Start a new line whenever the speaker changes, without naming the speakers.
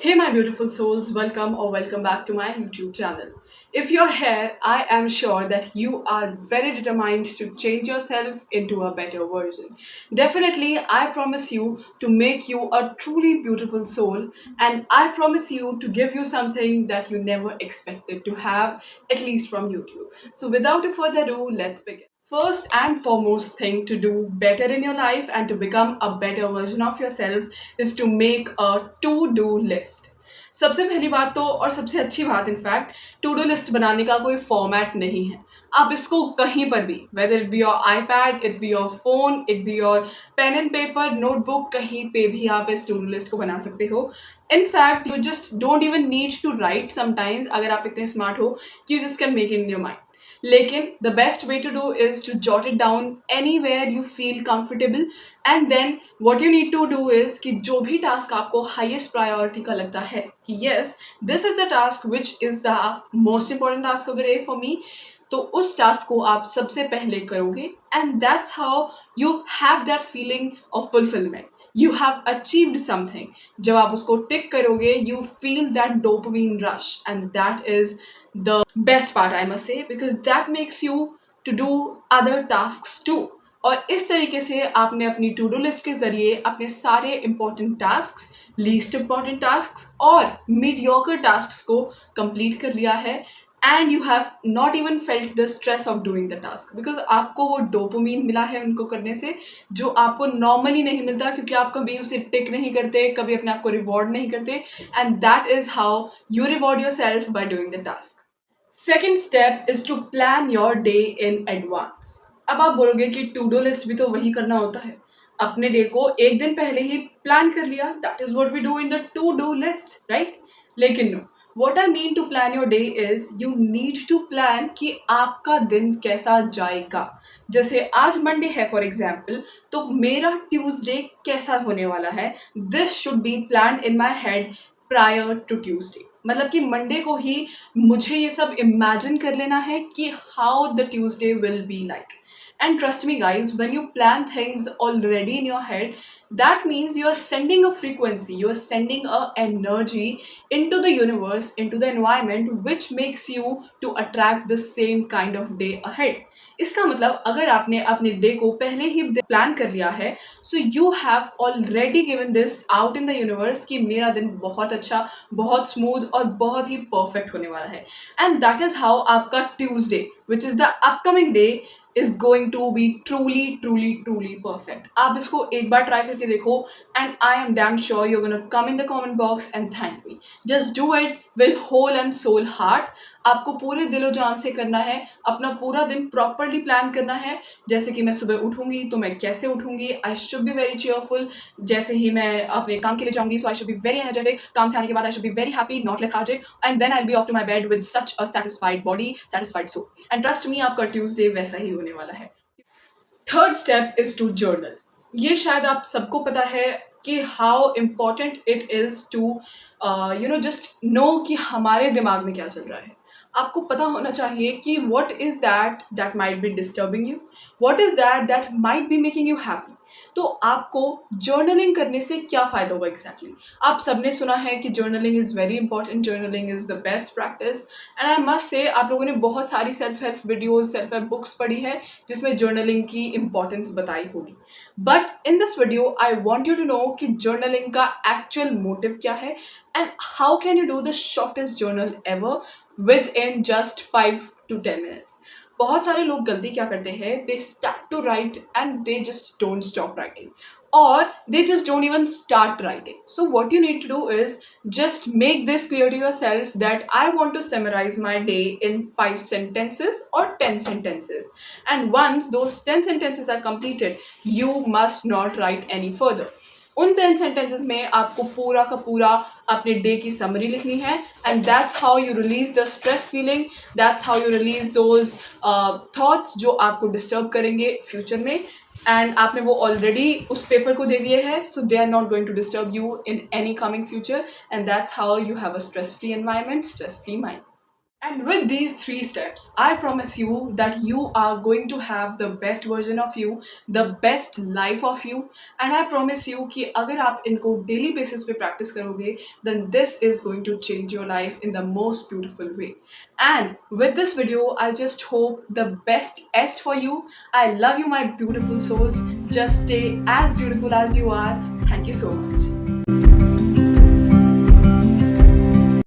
Hey, my beautiful souls, welcome or welcome back to my YouTube channel. If you're here, I am sure that you are very determined to change yourself into a better version. Definitely, I promise you to make you a truly beautiful soul, and I promise you to give you something that you never expected to have, at least from YouTube. So, without a further ado, let's begin. First and foremost thing to do better in your life and to become a better version of yourself is to make a to-do list. सबसे पहली बात तो और सबसे अच्छी बात in fact to do list बनाने का कोई फॉर्मेट नहीं है. आप इसको कहीं पर भी whether it be your iPad, it be your phone, it be your pen and paper, notebook, कहीं पे भी आप इस टू डू लिस्ट को बना सकते हो. In fact you just don't even need to write sometimes अगर आप इतने स्मार्ट हो कि you just can make in your mind. लेकिन the best way to do is to jot it down anywhere you feel comfortable and then what you need to do is कि जो भी task आपको highest priority का लगता है कि yes this is the task which is the most important task अगर A for me, तो उस टास्क को आप सबसे पहले करोगे and that's how you have that feeling of fulfilment. You have achieved something. जब आप उसको टिक करोगे you feel that dopamine rush and that is the best part I must say because that makes you to do other tasks too. और इस तरीके से आपने अपनी टू डू लिस्ट के जरिए अपने सारे important task, least important task और मीडियोकर टास्क को कंप्लीट कर लिया है and you have not even felt the stress of doing the task because आपको वो डोपामाइन मिला है उनको करने से जो आपको नॉर्मली नहीं मिलता क्योंकि आप कभी उसे टिक नहीं करते, कभी अपने आप को रिवॉर्ड नहीं करते and that is how you reward yourself by doing the task. Second step is to plan your day in advance. अब आप बोलोगे कि टू डू लिस्ट भी तो वही करना होता है, अपने डे को एक दिन पहले ही प्लान कर लिया, that is what we do in the to do list, right? लेकिन no, what I mean to plan your day is you need to plan कि आपका दिन कैसा जाएगा. जैसे आज मंडे है फॉर एग्जाम्पल, तो मेरा ट्यूसडे कैसा होने वाला है, this should be plan in my head prior to Tuesday. मतलब कि मंडे को ही मुझे ये सब इमेजिन कर लेना है कि how the Tuesday will be like. And trust me guys, when you plan things already in your head, that means you are sending a frequency, you are sending a energy into the universe, into the environment, which makes you to attract the same kind of day ahead. इसका मतलब अगर आपने अपने day को पहले ही plan कर लिया है, so you have already given this out in the universe कि मेरा दिन बहुत अच्छा, बहुत स्मूथ और बहुत ही परफेक्ट होने वाला है. एंड दैट इज हाउ आपका Tuesday which is the upcoming day is going to be truly perfect. आप इसको एक बार ट्राई करके देखो and I am damn sure you're gonna come in the comment box and thank me. Just do it with whole and soul heart. आपको पूरे दिलो जान से करना है, अपना पूरा दिन प्रॉपरली प्लान करना है. जैसे कि मैं सुबह उठूंगी तो मैं कैसे उठूंगी, I should be very cheerful. जैसे ही मैं अपने काम के लिए जाऊंगी so I should be very energetic. काम से आने के बाद I should be very happy, not lethargic, and then I be off to my bed with such a satisfied body, satisfied soul. And trust me, आपका Tuesday वैसा ही होने वाला है. Third step is to journal. ये शायद आप सबको पता है कि how important it is to just know कि हमारे दिमाग में क्या चल रहा है. आपको पता होना चाहिए कि what is that might be disturbing you, what is that might be making you happy. तो आपको जर्नलिंग करने से क्या फ़ायदा होगा एग्जैक्टली? आप सबने सुना है कि journaling is very important, journaling is the best practice and I must say आप लोगों ने बहुत सारी self help videos, self help books पढ़ी है जिसमें जर्नलिंग की इंपॉर्टेंस बताई होगी. But in this video I want you to know कि जर्नलिंग का एक्चुअल मोटिव क्या है and how can you do the shortest journal ever within just 5 to 10 minutes. बहुत सारे लोग गलती क्या करते हैं, they start to write and they just don't stop writing or they just don't even start writing. So what you need to do is just make this clear to yourself that I want to summarize my day in 5 sentences or 10 sentences, and once those 10 sentences are completed you must not write any further. उन 10 sentences में आपको पूरा का पूरा अपने day की summary लिखनी है and that's how you release the stress feeling, that's how you release those thoughts जो आपको डिस्टर्ब करेंगे फ्यूचर में. एंड आपने वो ऑलरेडी उस पेपर को दे दिए हैं so they are not going to disturb you in any coming future and that's how you have a stress free environment, stress free mind. And with these three steps, I promise you that you are going to have the best version of you, the best life of you. And I promise you कि अगर आप इनको daily basis पे practice करोगे, then this is going to change your life in the most beautiful way. And with this video, I just hope the best for you. I love you, my beautiful souls. Just stay as beautiful as you are. Thank you so much.